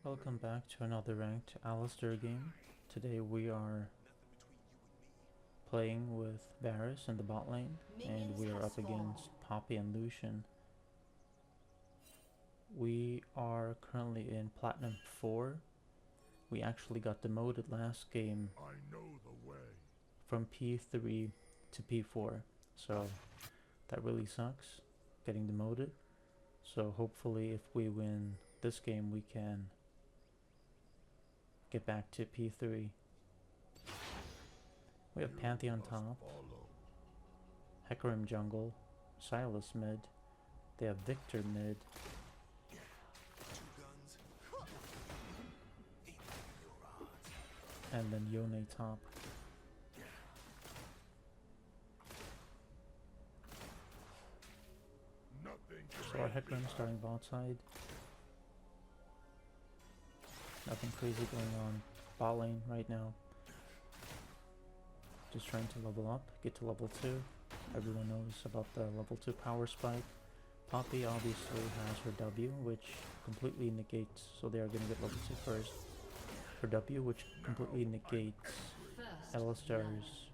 Welcome back to another ranked Alistar game. Today we are playing with Varus in the bot lane, and we are up against Poppy and Lucian. We are currently in Platinum 4. We actually got demoted last game from P3 to P4, so that really sucks, getting demoted. So hopefully if we win this game we can get back to P3. We have Pantheon top, Hecarim jungle, Silas mid, they have Victor mid, and then Yone top. So our Hecarim starting bot side. Nothing crazy going on bot lane right now. Just trying to level up, get to level 2. Everyone knows about the level 2 power spike. Poppy obviously has her W, which completely negates, so they are going to get level 2 first. Her W, which completely negates Alistar's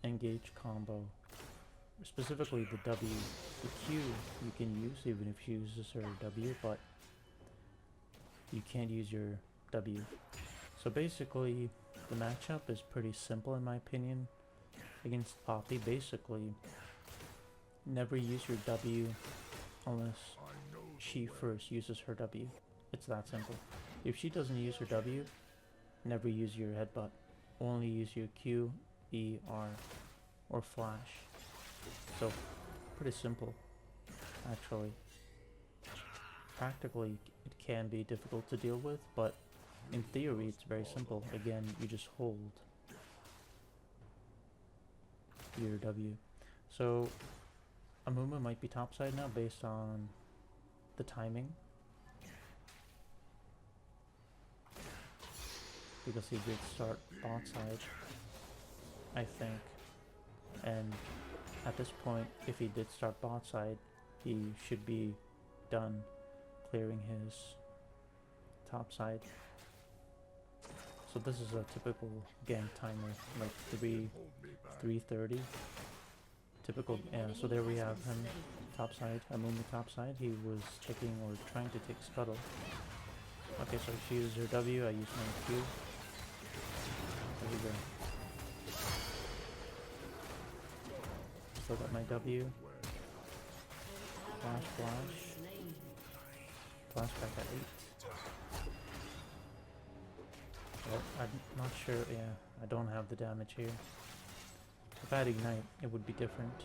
engage combo. Specifically the W. The Q you can use even if she uses her W, but you can't use your W. So basically the matchup is pretty simple in my opinion against Poppy. Basically, never use your W unless she first uses her W. It's that simple. If she doesn't use her W, never use your headbutt. Only use your Q, E, R, or flash. So, pretty simple, actually. Practically, it can be difficult to deal with, but in theory, it's very simple. Again, you just hold your W. So, Amuma might be topside now based on the timing, because he did start bot side, I think. And at this point, if he did start bot side, he should be done clearing his top side. So this is a typical gank timer, like 3:30. Typical, yeah, so there we have him top side, Amumi top side. He was taking or trying to take scuttle. Okay, so she used her W, I used my Q. There we go. Still got my W. Flash, flash. Flashback at 8. Well, I'm not sure, yeah, I don't have the damage here. If I had Ignite, it would be different.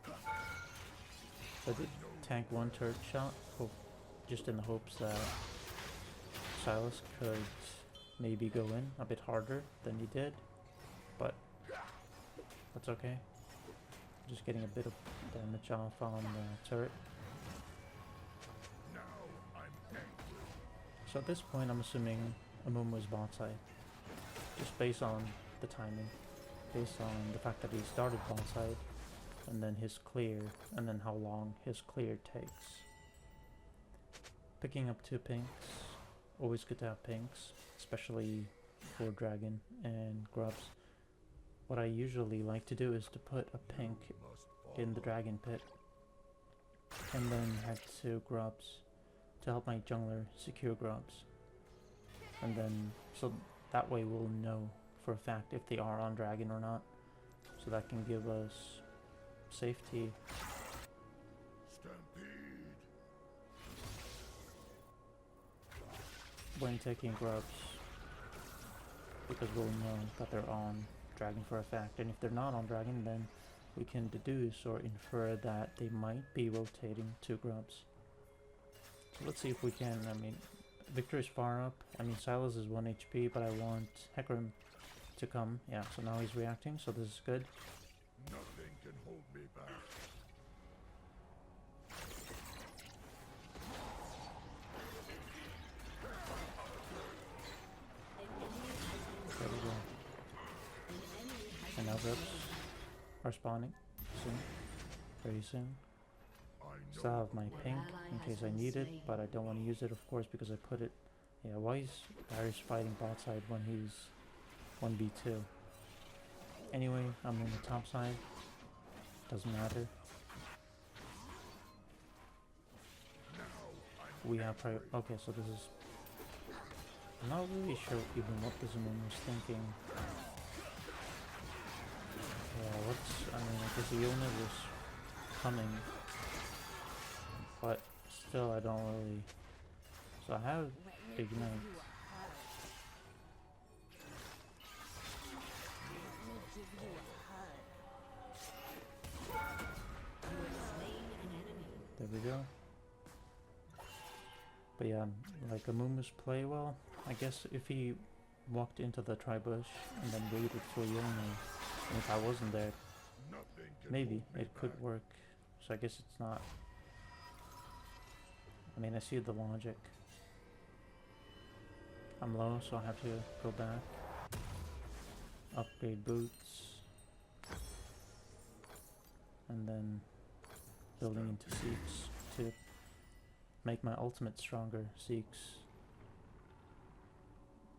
So I did tank one turret shot, just in the hopes that Silas could maybe go in a bit harder than he did, but that's okay. Just getting a bit of damage off on the turret. So at this point I'm assuming Amumu's bot side, just based on the timing, based on the fact that he started bot side, and then his clear, and then how long his clear takes. Picking up 2 pinks, always good to have pinks, especially for dragon and grubs. What I usually like to do is to put a pink in the dragon pit, and then head to grubs to help my jungler secure grubs. And then, so that way we'll know for a fact if they are on dragon or not. So that can give us safety. When taking grubs, because we'll know that they're on dragon for a fact. And if they're not on dragon, then we can deduce or infer that they might be rotating 2 grubs. So let's see if we can. I mean, Victor is far up. I mean, Silas is 1 HP, but I want Hecarim to come. Yeah, so now he's reacting, so this is good. Nothing can hold me back. There we go. And now grubs are spawning soon. Very soon. So still have my pink in case I need it, but I don't want to use it, of course, because I put it. Yeah, why is Darius fighting bot side when he's 1v2? Anyway, I'm on the top side. Doesn't matter. We have prior. Okay, so this is. I'm not really sure even what this one was thinking. Yeah, what's. I mean, I guess the unit was coming. But still, I don't really. So I have Ignite. There we go. But yeah, like Amumu's play well. I guess if he walked into the tri-bush and then waited for Yone, and if I wasn't there, maybe it could work. So I guess it's not. I mean, I see the logic. I'm low, so I have to go back. Upgrade boots. And then building into Seeks to make my ultimate stronger. Seeks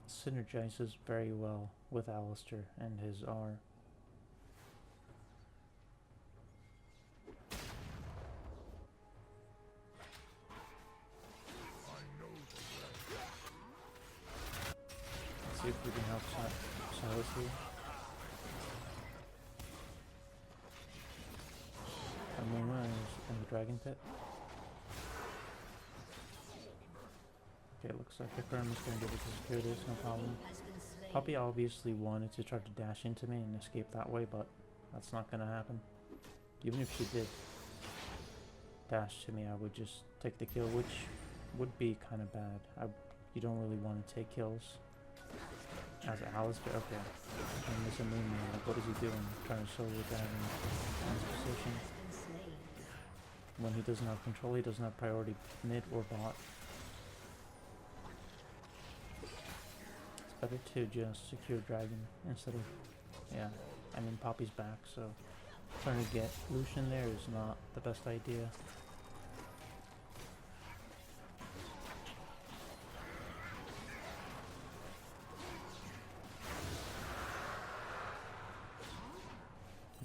synergizes very well with Alistar and his R. Let's see if we can help Silas here. Amuma is in the dragon pit. Okay, looks like Akram is going to be able to secure this, no problem. Poppy obviously wanted to try to dash into me and escape that way, but that's not going to happen. Even if she did dash to me, I would just take the kill, which would be kind of bad. You don't really want to take kills. As Alistar, okay. And this Amuma, like, what is he doing? Trying to solo the dragon in his position. When he doesn't have control, he doesn't have priority mid or bot. It's better to just secure dragon instead of, yeah, I mean Poppy's back, so trying to get Lucian there is not the best idea.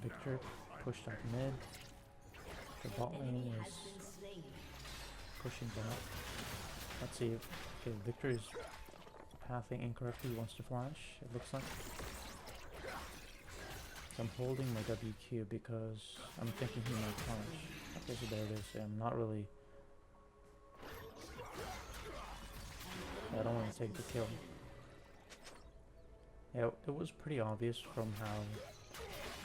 Victor pushed up mid. The bot lane is pushing back. Let's see if okay, Victor is pathing incorrectly. He wants to flash, it looks like. So I'm holding my WQ because I'm thinking he might flash. Okay, so there it is. Yeah, I'm not really. I don't want to take the kill. Yeah, it was pretty obvious from how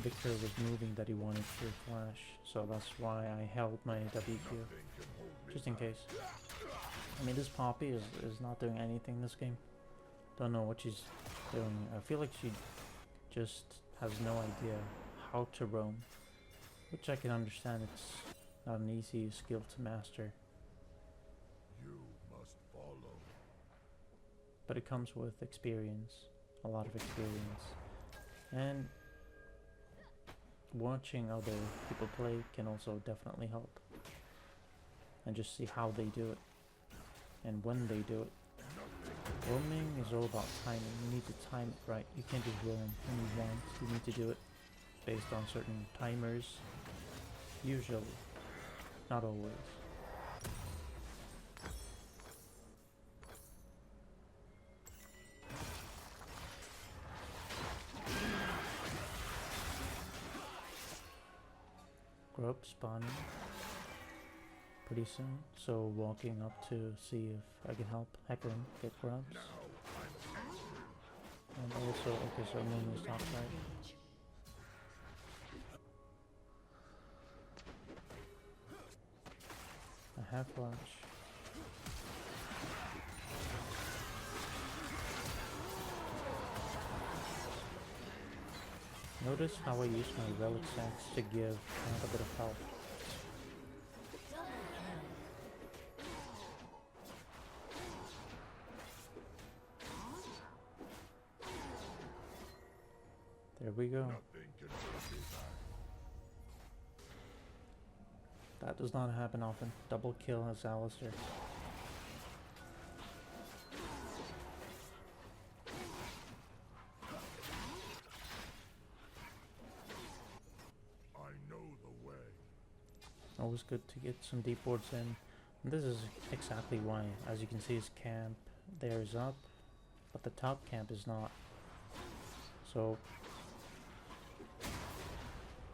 Victor was moving that he wanted to flash, so that's why I held my WQ, just in case. I mean, this Poppy is not doing anything this game. Don't know what she's doing. I feel like she just has no idea how to roam, which I can understand. It's not an easy skill to master. You must follow. But it comes with experience, a lot of experience. And watching other people play can also definitely help. And just see how they do it. And when they do it. Roaming is all about timing. You need to time it right. You can't just roam when you want. You need to do it based on certain timers. Usually. Not always. Grub spawning pretty soon, so walking up to see if I can help Hecarim get grubs. And also, okay, so I'm on the top side. I have flash. Notice how I use my relic sacks to give a bit of help. There we go. That does not happen often. Double kill as Alistar. I know the way. Always good to get some deep wards in. And this is exactly why. As you can see, his camp there is up, but the top camp is not. So,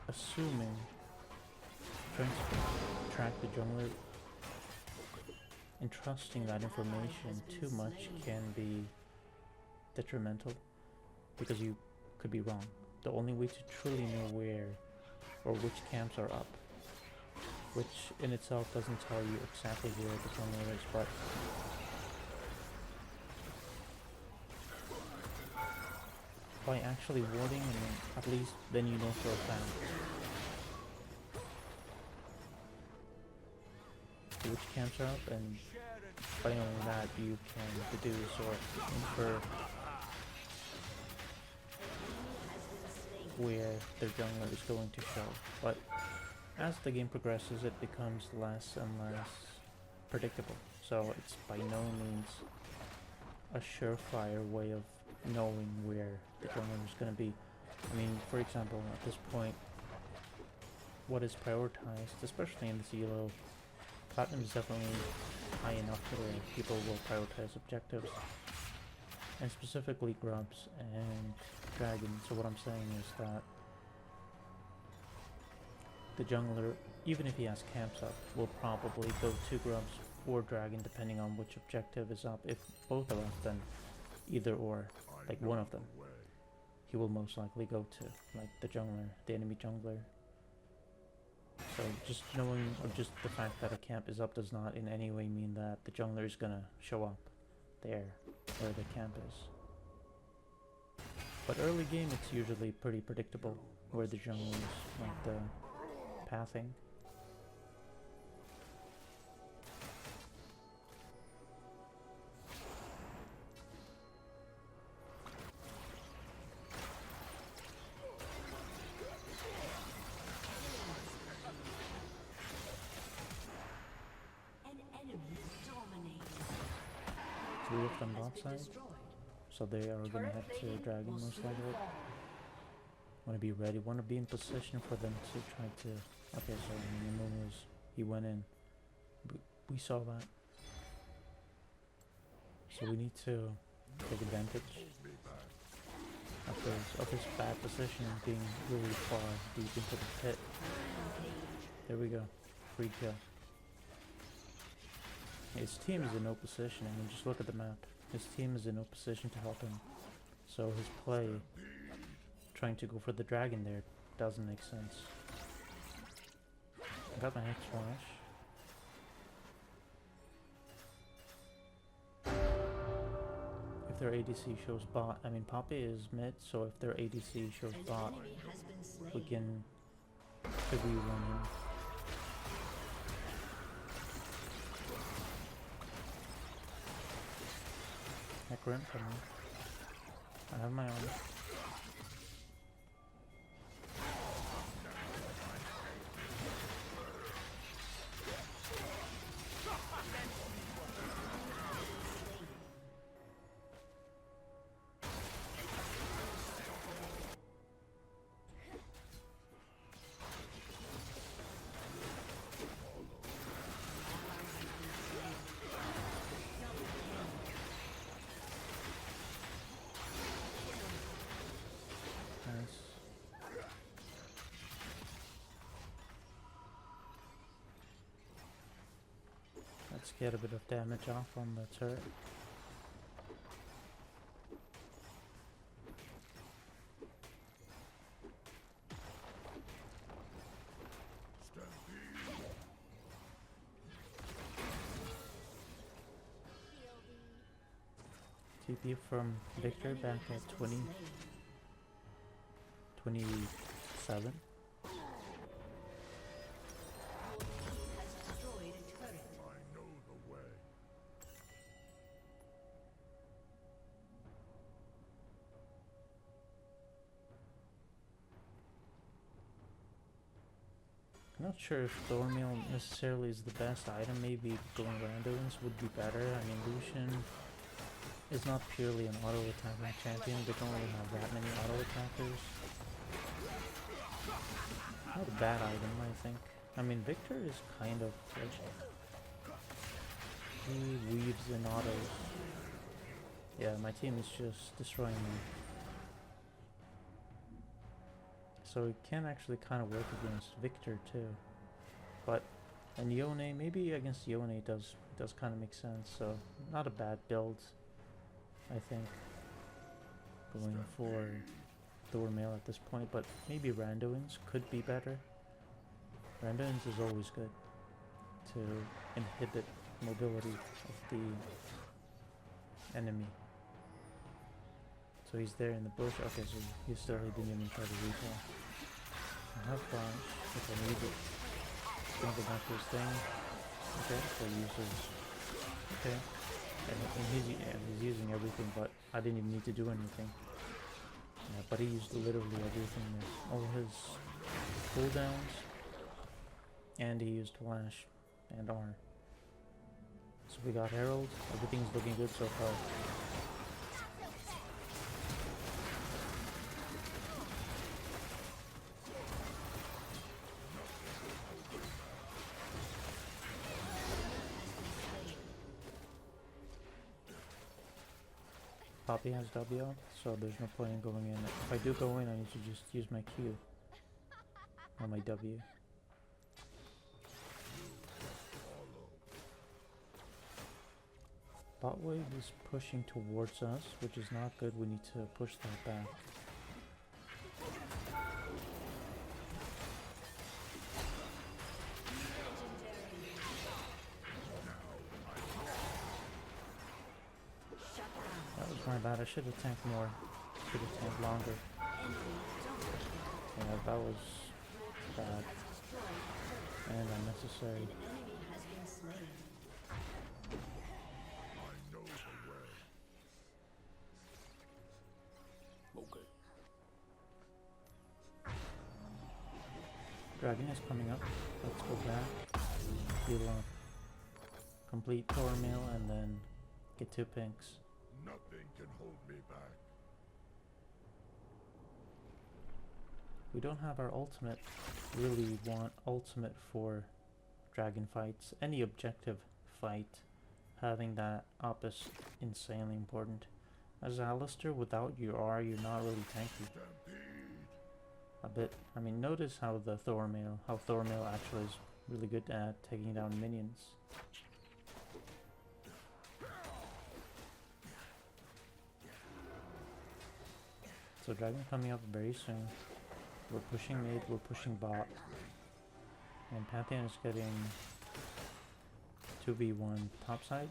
assuming trying to track the jungler and trusting that information too much can be detrimental, because you could be wrong. The only way to truly know where or which camps are up, which in itself doesn't tell you exactly where the jungler is, but by actually warding, and at least then you know for a fact which camps are up, and by knowing that you can deduce or infer where their jungler is going to show. But as the game progresses, it becomes less and less predictable, so it's by no means a surefire way of knowing where the jungler is going to be. I mean, for example, at this point, what is prioritized, especially in this elo, Platinum is definitely high enough to where people will prioritize objectives, and specifically grubs and dragons. So what I'm saying is that the jungler, even if he has camps up, will probably go to grubs or dragon depending on which objective is up. If both are up, then either or, like one of them, he will most likely go to, like the jungler, the enemy jungler. So just knowing, or just the fact that a camp is up does not in any way mean that the jungler is gonna show up there where the camp is. But early game, it's usually pretty predictable where the jungler is, like the pathing. Three of them bot side, so they are gonna head to dragon most likely. Want to be ready, want to be in position for them to try to. Okay, so the moon was, he went in. We saw that, so we need to take advantage of his bad position and being really far deep into the pit. There we go, free kill. His team is in no position. I mean, just look at the map. His team is in no position to help him. So his play, trying to go for the dragon there, doesn't make sense. I got my X flash. If their ADC shows bot, I mean Poppy is mid, so if their ADC shows bot, we could be running. Heck, coming. I have my own. Let's get a bit of damage off on the turret. TP from Victor back at 27. Not sure if Thornmail necessarily is the best item. Maybe going randoms would be better. I mean, Lucian is not purely an auto attacking champion. They don't really have that many auto attackers. Not a bad item, I think. I mean, Victor is kind of like, he weaves in autos. Yeah, my team is just destroying me. So it can actually kind of work against Victor too. But and Yone, maybe against Yone it does kind of make sense. So not a bad build, I think. Going for Thormail at this point, but maybe Randoins could be better. Randoins is always good to inhibit mobility of the enemy. So he's there in the bush. Okay, so he still didn't even try to recall. I have flash if I need it. Gonna go back to his thing. Okay, so he uses. Okay, and he's using everything, but I didn't even need to do anything. Yeah, but he used literally everything. All his cooldowns, and he used flash and R. So we got Herald. Everything's looking good so far. Poppy has W up, so there's no point in going in. If I do go in, I need to just use my Q or my W. Bot wave is pushing towards us, which is not good. We need to push that back. That was my bad. I should have tanked more. Should have tanked longer. Yeah, that was bad and unnecessary. Dragon is coming up. Let's go back. Heal up. Complete Thormail and then get 2 pinks. Nothing can hold me back. We don't have our ultimate. Really want ultimate for dragon fights. Any objective fight, having that up is insanely important. As Alistar, without your R, you're not really tanky. A bit. I mean, notice how Thormail actually is really good at taking down minions. So dragon coming up very soon. We're pushing mid, we're pushing bot. And Pantheon is getting 2v1 topside.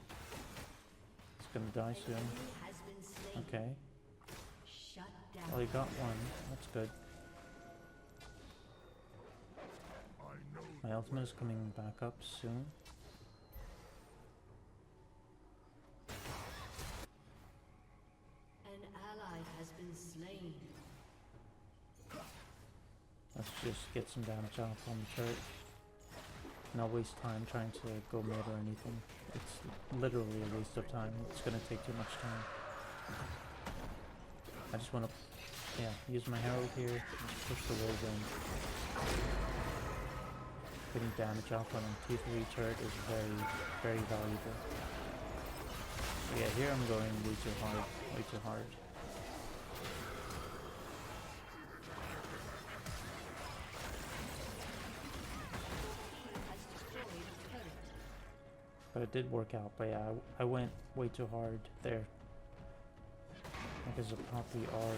It's gonna die soon. Okay. Well, he got one. That's good. My ultimate is coming back up soon. An ally has been slain. Let's just get some damage off on the turret. Not waste time trying to go mid or anything. It's literally a waste of time. It's gonna take too much time. I just wanna, use my herald here and push the wave in. Getting damage off on a T3 turret is very, very valuable. So yeah, here I'm going way too hard. Way too hard. But it did work out. But yeah, I went way too hard there. Because of Poppy or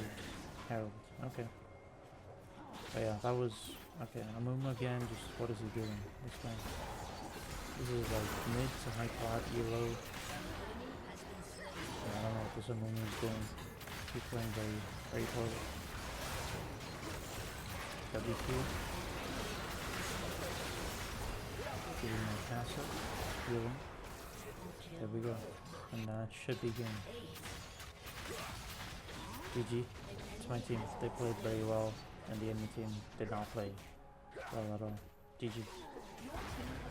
Herald. Okay. But yeah, that was... Okay, Amumu again, just what is he doing? This guy. This is like mid to high pot, elo. Yeah, I don't know what this Amumu is doing. He's playing very, very poorly. WQ. Getting my castle. Healing. There we go. And that should be game. GG. It's my team. They played very well. And the enemy team did not play well at all. GG. Your team